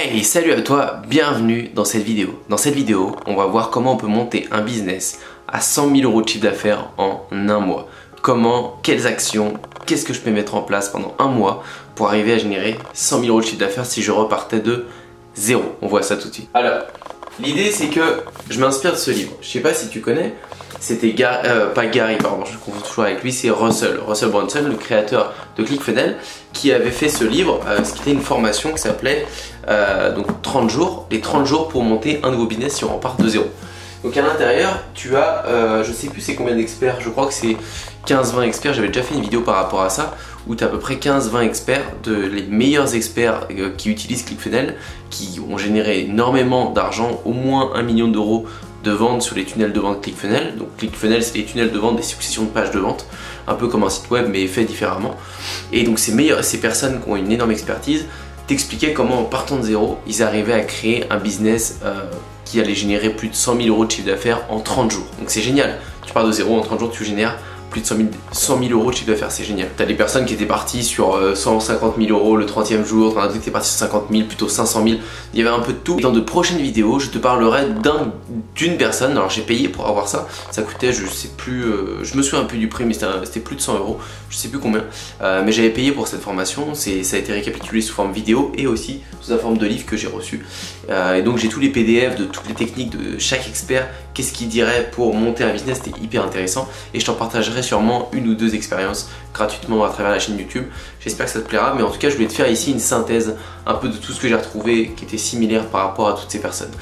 Hey, salut à toi, bienvenue dans cette vidéo. Dans cette vidéo, on va voir comment on peut monter un business à 100 000 € de chiffre d'affaires en un mois. Comment, quelles actions, qu'est-ce que je peux mettre en place pendant un mois pour arriver à générer 100 000 € de chiffre d'affaires si je repartais de zéro. On voit ça tout de suite. Alors, l'idée c'est que je m'inspire de ce livre. Je sais pas si tu connais, c'était pas Gary, pardon, je confonds toujours avec lui, c'est Russell Brunson, le créateur de ClickFunnels, qui avait fait ce livre, ce qui était une formation qui s'appelait donc 30 jours, les 30 jours pour monter un nouveau business si on repart de zéro. Donc à l'intérieur, tu as, je sais plus c'est combien d'experts, je crois que c'est 15-20 experts, j'avais déjà fait une vidéo par rapport à ça, où tu as à peu près 15-20 experts, les meilleurs experts qui utilisent ClickFunnels, qui ont généré énormément d'argent, au moins 1 million d'euros de vente sur les tunnels de vente ClickFunnels. Donc ClickFunnels, c'est les tunnels de vente des successions de pages de vente, un peu comme un site web mais fait différemment. Et donc ces personnes qui ont une énorme expertise t'expliquaient comment en partant de zéro, ils arrivaient à créer un business qui allait générer plus de 100 000 € de chiffre d'affaires en 30 jours. Donc c'est génial, tu pars de zéro, en 30 jours tu génères plus de 100 000 € de chiffre d'affaires, c'est génial. Tu as des personnes qui étaient parties sur 150 000 € le 30e jour, tu en as d'autres qui étaient parties sur 50 000, plutôt 500 000, il y avait un peu de tout. Et dans de prochaines vidéos, je te parlerai d'une personne, alors j'ai payé pour avoir ça, ça coûtait, je sais plus, je me souviens plus du prix, mais c'était plus de 100 €, je sais plus combien, mais j'avais payé pour cette formation, ça a été récapitulé sous forme vidéo et aussi sous la forme de livre que j'ai reçu. Et donc j'ai tous les PDF de toutes les techniques de chaque expert, qu'est-ce qu'il dirait pour monter un business, c'était hyper intéressant et je t'en partagerai sûrement une ou deux expériences gratuitement à travers la chaîne YouTube. J'espère que ça te plaira, mais en tout cas je voulais te faire ici une synthèse un peu de tout ce que j'ai retrouvé qui était similaire par rapport à toutes ces personnes.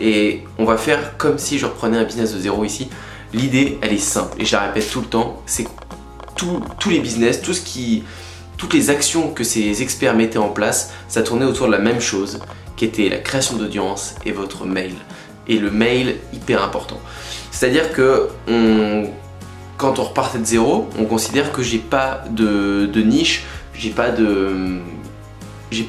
Et on va faire comme si je reprenais un business de zéro ici. L'idée elle est simple et je la répète tout le temps, c'est tous les business, toutes les actions que ces experts mettaient en place, ça tournait autour de la même chose qui était la création d'audience et votre mail. Et le mail hyper important. C'est-à-dire que quand on repartait de zéro, on considère que j'ai pas de niche, j'ai pas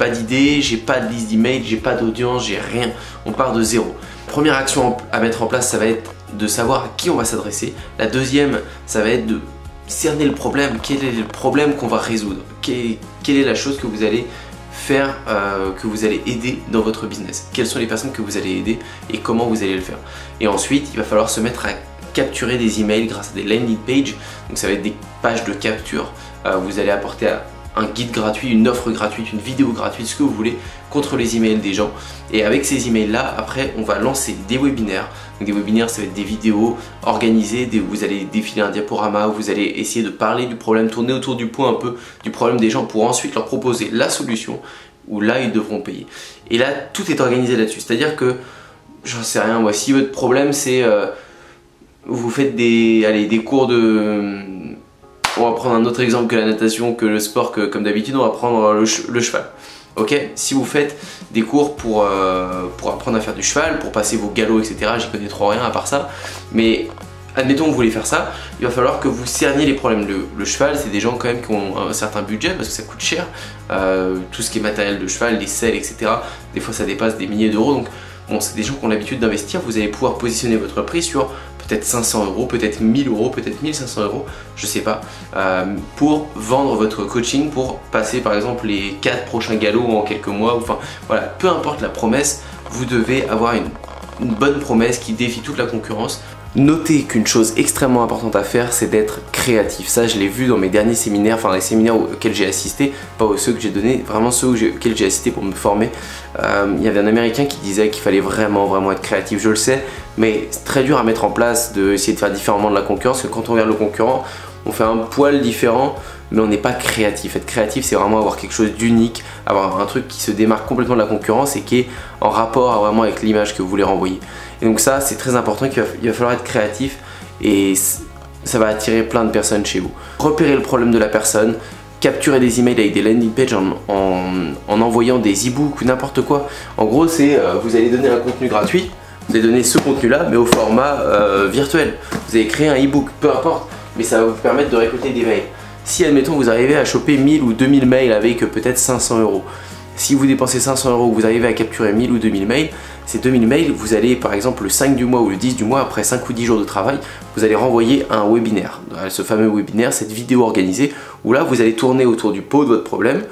d'idée, j'ai pas de liste d'emails, j'ai pas d'audience, j'ai rien. On part de zéro. Première action à mettre en place, ça va être de savoir à qui on va s'adresser. La deuxième, ça va être de cerner le problème. Quel est le problème qu'on va résoudre? Quelle est la chose que vous allez faire, que vous allez aider dans votre business? Quelles sont les personnes que vous allez aider et comment vous allez le faire? Et ensuite, il va falloir se mettre à capturer des emails grâce à des landing pages. Donc ça va être des pages de capture. Vous allez apporter un guide gratuit, une offre gratuite, une vidéo gratuite, ce que vous voulez, contre les emails des gens. Et avec ces emails là, après on va lancer des webinaires. Donc des webinaires, ça va être des vidéos organisées, vous allez défiler un diaporama, où vous allez essayer de parler du problème, tourner autour du pot un peu du problème des gens pour ensuite leur proposer la solution où là ils devront payer. Et là tout est organisé là-dessus, c'est-à-dire que j'en sais rien moi, si votre problème c'est vous faites des cours de... On va prendre un autre exemple que la natation, que le sport, que comme d'habitude on va prendre le cheval. Ok, si vous faites des cours pour apprendre à faire du cheval, pour passer vos galops, etc. J'y connais trop rien à part ça, mais admettons que vous voulez faire ça, il va falloir que vous cerniez les problèmes. Le cheval, c'est des gens quand même qui ont un certain budget parce que ça coûte cher. Tout ce qui est matériel de cheval, les selles, etc. Des fois ça dépasse des milliers d'euros, donc bon, c'est des gens qui ont l'habitude d'investir. Vous allez pouvoir positionner votre prix sur peut-être 500 €, peut-être 1000 €, peut-être 1500 €, je sais pas, pour vendre votre coaching, pour passer par exemple les 4 prochains galops en quelques mois, enfin voilà, peu importe la promesse, vous devez avoir une bonne promesse qui défie toute la concurrence. Notez qu'une chose extrêmement importante à faire, c'est d'être créatif. Ça, je l'ai vu dans mes derniers séminaires, enfin les séminaires auxquels j'ai assisté, pas ceux que j'ai donnés, vraiment ceux auxquels j'ai assisté pour me former. Il y avait un Américain qui disait qu'il fallait vraiment être créatif, je le sais, mais c'est très dur à mettre en place, d'essayer de faire différemment de la concurrence, parce que quand on regarde le concurrent, on fait un poil différent, mais on n'est pas créatif. Être créatif, c'est vraiment avoir quelque chose d'unique, avoir un truc qui se démarque complètement de la concurrence et qui est en rapport vraiment avec l'image que vous voulez renvoyer. Et donc ça, c'est très important, il va falloir être créatif et ça va attirer plein de personnes chez vous. Repérez le problème de la personne, capturez des emails avec des landing pages en envoyant des e-books ou n'importe quoi. En gros, c'est vous allez donner un contenu gratuit, vous allez donner ce contenu-là, mais au format virtuel. Vous allez créer un e-book, peu importe, mais ça va vous permettre de récolter des mails. Si, admettons, vous arrivez à choper 1000 ou 2000 mails avec peut-être 500 €, si vous dépensez 500 €, vous arrivez à capturer 1000 ou 2000 mails, ces 2000 mails, vous allez par exemple le 5 du mois ou le 10 du mois, après 5 ou 10 jours de travail, vous allez renvoyer un webinaire. Ce fameux webinaire, cette vidéo organisée, où là vous allez tourner autour du pot de votre problème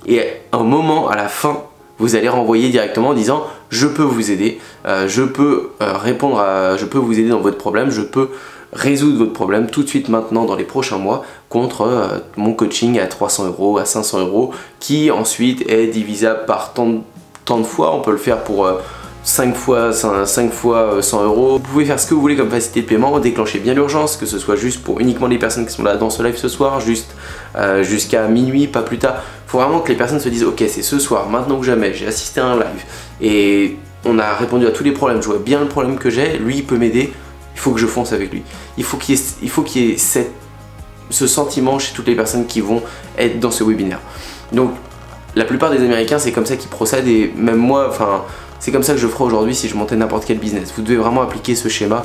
et à un moment, à la fin vous allez renvoyer directement en disant je peux vous aider, je peux je peux vous aider dans votre problème, je peux résoudre votre problème tout de suite maintenant dans les prochains mois contre mon coaching à 300 €, à 500 € qui ensuite est divisable par tant de fois. On peut le faire pour 5 fois 100 €. Vous pouvez faire ce que vous voulez comme facilité de paiement, déclencher bien l'urgence, que ce soit juste pour uniquement les personnes qui sont là dans ce live ce soir, juste jusqu'à minuit, pas plus tard. Il faut vraiment que les personnes se disent ok, c'est ce soir, maintenant que jamais, j'ai assisté à un live et on a répondu à tous les problèmes, je vois bien le problème que j'ai, lui il peut m'aider, il faut que je fonce avec lui. Il faut qu'il y ait ce sentiment chez toutes les personnes qui vont être dans ce webinaire. Donc la plupart des Américains c'est comme ça qu'ils procèdent et même moi, enfin c'est comme ça que je ferai aujourd'hui si je montais n'importe quel business. Vous devez vraiment appliquer ce schéma.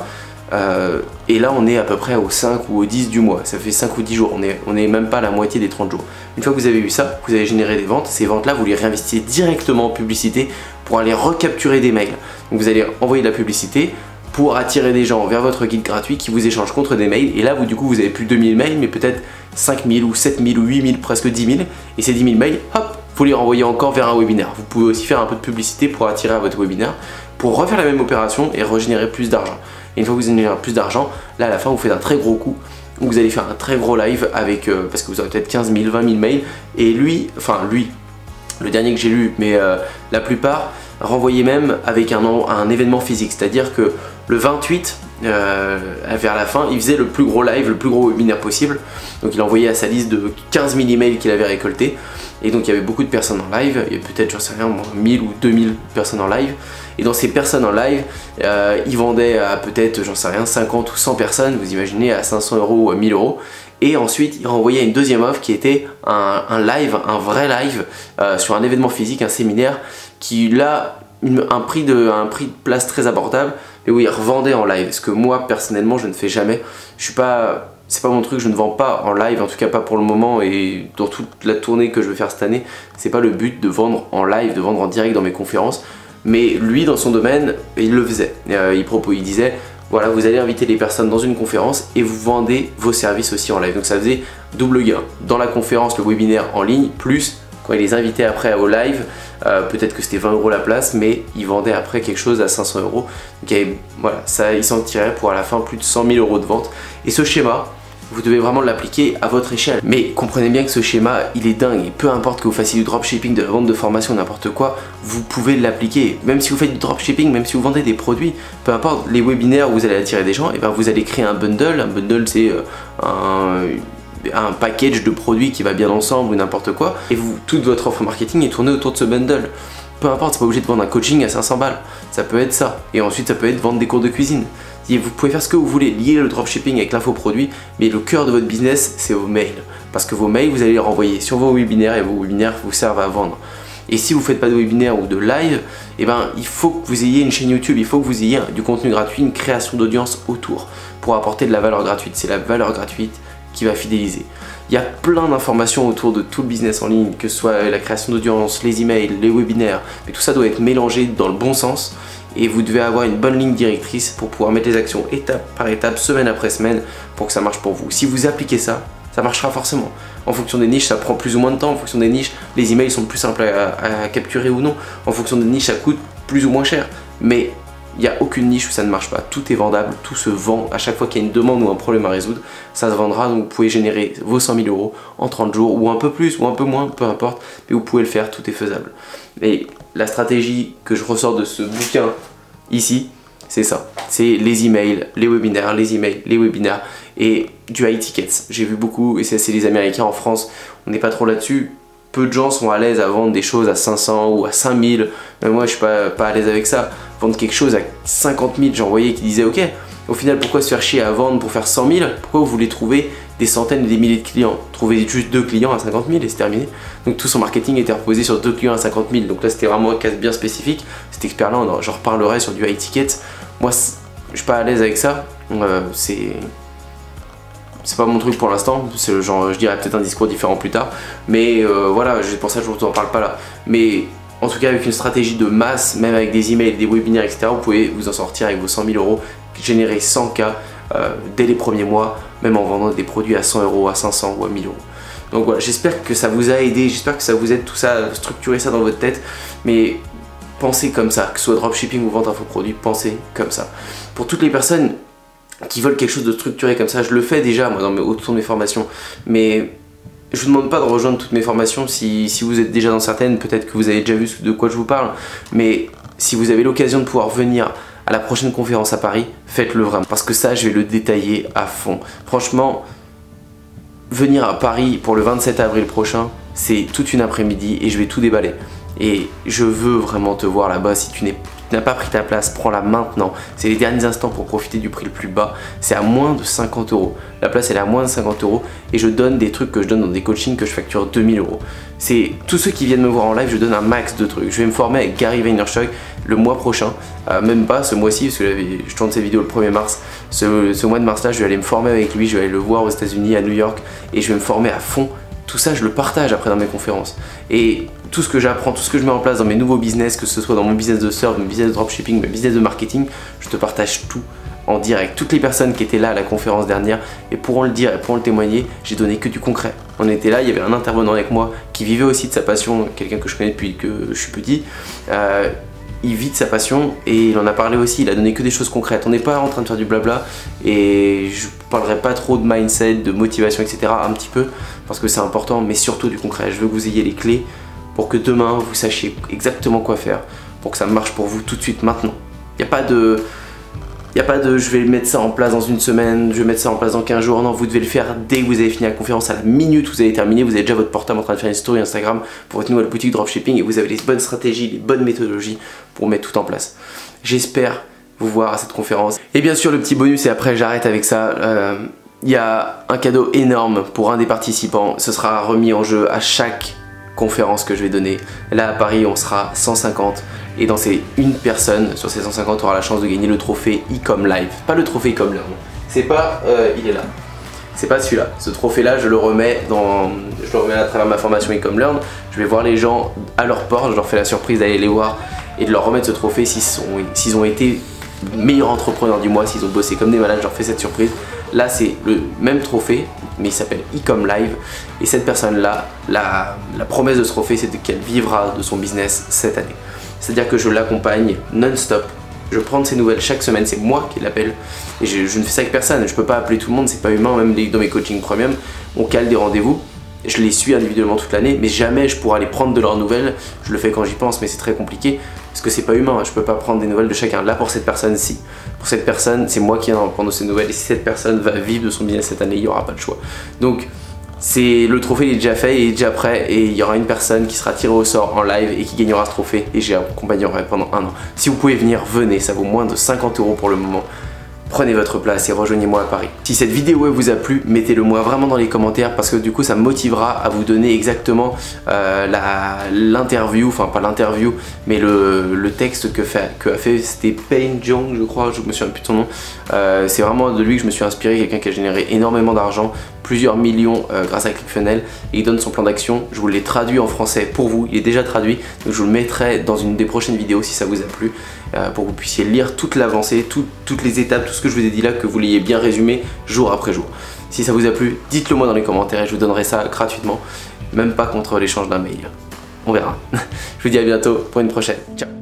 Et là on est à peu près au 5 ou au 10 du mois, ça fait 5 ou 10 jours, on est même pas à la moitié des 30 jours. Une fois que vous avez eu ça, vous avez généré des ventes, ces ventes là vous les réinvestissez directement en publicité pour aller recapturer des mails. Donc vous allez envoyer de la publicité pour attirer des gens vers votre guide gratuit qui vous échange contre des mails, et là vous du coup vous avez plus 2000 mails mais peut-être 5000 ou 7000 ou 8000, presque 10 000, et ces 10 000 mails, hop, vous les renvoyez encore vers un webinaire. Vous pouvez aussi faire un peu de publicité pour attirer à votre webinaire, pour refaire la même opération et régénérer plus d'argent. Et une fois que vous générez plus d'argent, là à la fin vous faites un très gros coup, où vous allez faire un très gros live avec, parce que vous aurez peut-être 15 000, 20 000 mails, et lui, le dernier que j'ai lu, mais la plupart, renvoyaient même avec un événement physique, c'est-à-dire que le 28, vers la fin, il faisait le plus gros live, le plus gros webinaire possible, donc il envoyait à sa liste de 15 000 emails qu'il avait récoltés, et donc il y avait beaucoup de personnes en live, il y avait peut-être, j'en sais rien, 1000 ou 2000 personnes en live, et dans ces personnes en live, ils vendaient à peut-être, j'en sais rien, 50 ou 100 personnes, vous imaginez, à 500 € ou à 1000 €, et ensuite il renvoyait une deuxième offre qui était un live, un vrai live, sur un événement physique, un séminaire, qui là, un prix de place très abordable, mais où il revendait en live, ce que moi personnellement je ne fais jamais. C'est pas mon truc, je ne vends pas en live, en tout cas pas pour le moment, et dans toute la tournée que je vais faire cette année, c'est pas le but de vendre en live, de vendre en direct dans mes conférences, mais lui dans son domaine, il le faisait. Il disait, voilà, vous allez inviter les personnes dans une conférence et vous vendez vos services aussi en live. Donc ça faisait double gain. Dans la conférence, le webinaire en ligne, plus quand il les invitait après au live, peut-être que c'était 20 € la place, mais il vendait après quelque chose à 500 €. Donc voilà, ça, il s'en tirait pour à la fin plus de 100 000 € de vente. Et ce schéma, vous devez vraiment l'appliquer à votre échelle. Mais comprenez bien que ce schéma, il est dingue, et peu importe que vous fassiez du dropshipping, de la vente de formation, n'importe quoi, vous pouvez l'appliquer. Même si vous faites du dropshipping, même si vous vendez des produits, peu importe, les webinaires où vous allez attirer des gens, et ben vous allez créer un bundle. Un bundle, c'est un package de produits qui va bien ensemble ou n'importe quoi, et toute votre offre marketing est tournée autour de ce bundle. Peu importe, c'est pas obligé de vendre un coaching à 500 balles, ça peut être ça, et ensuite ça peut être vendre des cours de cuisine. Vous pouvez faire ce que vous voulez, lier le dropshipping avec l'infoproduit, mais le cœur de votre business c'est vos mails, parce que vos mails vous allez les renvoyer sur vos webinaires, et vos webinaires vous servent à vendre. Et si vous ne faites pas de webinaire ou de live, eh ben, il faut que vous ayez une chaîne YouTube, il faut que vous ayez du contenu gratuit, une création d'audience autour pour apporter de la valeur gratuite. C'est la valeur gratuite qui va fidéliser. Il y a plein d'informations autour de tout le business en ligne, que ce soit la création d'audience, les emails, les webinaires, mais tout ça doit être mélangé dans le bon sens, et vous devez avoir une bonne ligne directrice pour pouvoir mettre les actions étape par étape, semaine après semaine, pour que ça marche pour vous. Si vous appliquez ça, ça marchera forcément. En fonction des niches, ça prend plus ou moins de temps. En fonction des niches, les emails sont plus simples à capturer ou non. En fonction des niches, ça coûte plus ou moins cher. Mais il n'y a aucune niche où ça ne marche pas. Tout est vendable, tout se vend. À chaque fois qu'il y a une demande ou un problème à résoudre, ça se vendra. Donc vous pouvez générer vos 100 000 € en 30 jours, ou un peu plus, ou un peu moins, peu importe. Mais vous pouvez le faire, tout est faisable. Et la stratégie que je ressors de ce bouquin ici, c'est ça. C'est les emails, les webinaires, les emails, les webinaires et du high tickets. J'ai vu beaucoup, et c'est les Américains. En France, on n'est pas trop là-dessus. Peu de gens sont à l'aise à vendre des choses à 500 ou à 5000. Même moi, je suis pas à l'aise avec ça. Vendre quelque chose à 50 000, j'en voyais qui disaient ok, au final, pourquoi se faire chier à vendre pour faire 100 000? Pourquoi vous voulez trouver des centaines et des milliers de clients? Trouvez juste 2 clients à 50 000 et c'est terminé. Donc tout son marketing était reposé sur 2 clients à 50 000. Donc là, c'était vraiment un cas bien spécifique. Cet expert-là, j'en reparlerai sur du high ticket. Moi, je suis pas à l'aise avec ça. C'est pas mon truc pour l'instant, je dirais peut-être un discours différent plus tard, mais voilà, c'est pour ça que je vous en parle pas là. Mais en tout cas, avec une stratégie de masse, même avec des emails, des webinaires, etc., vous pouvez vous en sortir avec vos 100 000 €, générer 100 K dès les premiers mois, même en vendant des produits à 100 €, à 500 ou à 1000 €. Donc voilà, j'espère que ça vous a aidé, j'espère que ça vous aide tout ça, structurer ça dans votre tête, mais pensez comme ça, que ce soit dropshipping ou vente infoproduit, pensez comme ça. Pour toutes les personnes qui veulent quelque chose de structuré comme ça, je le fais déjà moi autour de mes formations, mais je vous demande pas de rejoindre toutes mes formations si vous êtes déjà dans certaines, peut-être que vous avez déjà vu de quoi je vous parle, mais si vous avez l'occasion de pouvoir venir à la prochaine conférence à Paris, faites-le vraiment, parce que ça je vais le détailler à fond. Franchement, venir à Paris pour le 27 avril prochain, c'est toute une après-midi et je vais tout déballer. Et je veux vraiment te voir là-bas. Si tu n'as pas pris ta place, prends-la maintenant. C'est les derniers instants pour profiter du prix le plus bas. C'est à moins de 50 €. La place elle est à moins de 50 € et je donne des trucs que je donne dans des coachings que je facture 2000 €. C'est tous ceux qui viennent me voir en live, je donne un max de trucs. Je vais me former avec Gary Vaynerchuk le mois prochain, même pas ce mois-ci parce que je tourne cette vidéo le 1er mars. Ce mois de mars là, je vais aller me former avec lui, je vais aller le voir aux États-Unis, à New York et je vais me former à fond. Tout ça, je le partage après dans mes conférences. Et tout ce que j'apprends, tout ce que je mets en place dans mes nouveaux business, que ce soit dans mon business de surf, mon business de dropshipping, mon business de marketing, je te partage tout en direct. Toutes les personnes qui étaient là à la conférence dernière et pourront le dire et pourront le témoigner, j'ai donné que du concret. On était là, il y avait un intervenant avec moi qui vivait aussi de sa passion, quelqu'un que je connais depuis que je suis petit. Il vit de sa passion et il en a parlé aussi, il a donné que des choses concrètes. On n'est pas en train de faire du blabla et je parlerai pas trop de mindset, de motivation, etc. un petit peu parce que c'est important, mais surtout du concret. Je veux que vous ayez les clés pour que demain vous sachiez exactement quoi faire pour que ça marche pour vous tout de suite maintenant. Il n'y a pas de je vais mettre ça en place dans une semaine, je vais mettre ça en place dans 15 jours. Non, vous devez le faire dès que vous avez fini la conférence, à la minute où vous avez terminé. Vous avez déjà votre portable en train de faire une story Instagram pour votre nouvelle boutique dropshipping et vous avez les bonnes stratégies, les bonnes méthodologies pour mettre tout en place. J'espère vous voir à cette conférence. Et bien sûr, le petit bonus, et après j'arrête avec ça. Il y a un cadeau énorme pour un des participants. Ce sera remis en jeu à chaque conférence que je vais donner. Là à Paris, on sera 150. Et dans ces une personne, sur ces 150, aura la chance de gagner le trophée Ecom Live. Pas le trophée Ecom Learn. C'est pas, il est là. C'est pas celui-là. Ce trophée-là, je le remets à travers ma formation Ecom Learn. Je vais voir les gens à leur porte. Je leur fais la surprise d'aller les voir et de leur remettre ce trophée s'ils ont été meilleurs entrepreneurs du mois, s'ils ont bossé comme des malades. Je leur fais cette surprise. Là, c'est le même trophée, mais il s'appelle Ecom Live. Et cette personne-là, la promesse de ce trophée, c'est qu'elle vivra de son business cette année. C'est-à-dire que je l'accompagne non-stop. Je prends de ses nouvelles chaque semaine, c'est moi qui l'appelle. Et je ne fais ça avec personne, je peux pas appeler tout le monde, c'est pas humain, même dans mes coachings premium. On cale des rendez-vous, je les suis individuellement toute l'année, mais jamais je pourrais aller prendre de leurs nouvelles. Je le fais quand j'y pense, mais c'est très compliqué, parce que c'est pas humain, je peux pas prendre des nouvelles de chacun. Là, pour cette personne, si. Pour cette personne, c'est moi qui viens de prendre de ses nouvelles, et si cette personne va vivre de son business cette année, il n'y aura pas de choix. Donc, le trophée il est déjà fait, il est déjà prêt et il y aura une personne qui sera tirée au sort en live et qui gagnera ce trophée et j'accompagnerai pendant 1 an. Si vous pouvez venir, venez, ça vaut moins de 50 € pour le moment. Prenez votre place et rejoignez-moi à Paris. Si cette vidéo vous a plu, mettez-le moi vraiment dans les commentaires parce que du coup ça me motivera à vous donner exactement l'interview, enfin pas l'interview, mais le texte que a fait, c'était Payne Jong, je crois, je me souviens plus de son nom. C'est vraiment de lui que je me suis inspiré, quelqu'un qui a généré énormément d'argent, plusieurs millions grâce à ClickFunnels, et il donne son plan d'action. Je vous l'ai traduit en français pour vous, il est déjà traduit, donc je vous le mettrai dans une des prochaines vidéos si ça vous a plu, pour que vous puissiez lire toute l'avancée, toutes les étapes, tout ce que je vous ai dit là, que vous l'ayez bien résumé jour après jour. Si ça vous a plu, dites-le moi dans les commentaires et je vous donnerai ça gratuitement, même pas contre l'échange d'un mail. On verra. Je vous dis à bientôt pour une prochaine. Ciao.